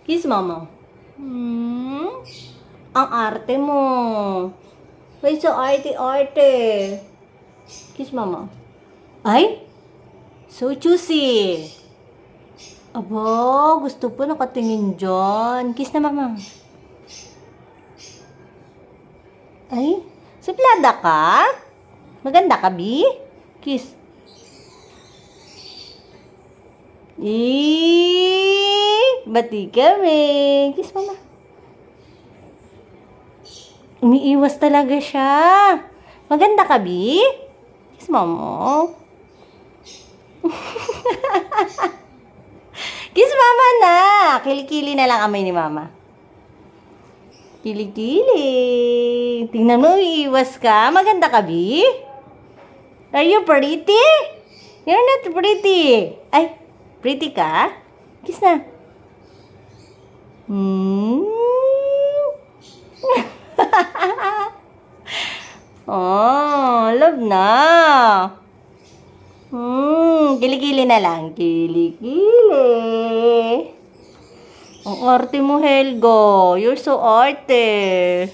Kiss mama. Hmm? Ang arte mo. May so arte-arte. Kiss mama. Ay? So juicy. Aba, gusto po nakatingin dyan. Kiss na mama. Ay, suplada ka? Maganda ka, Bi? Kiss. Bati kami. Kiss mama. Umiiwas talaga siya. Maganda ka, Bi? Kiss mama. Kiss mama na. Kilikili na lang amay ni mama. Kilikili. Tingnan mo, umiiwas ka. Maganda ka, Bi? Are you pretty? You're not pretty. Ay, pretty ka? Kiss na. Oh, love na. Kilikili na lang. Kilikili. Ang arte mo, Helgo. You're so arte.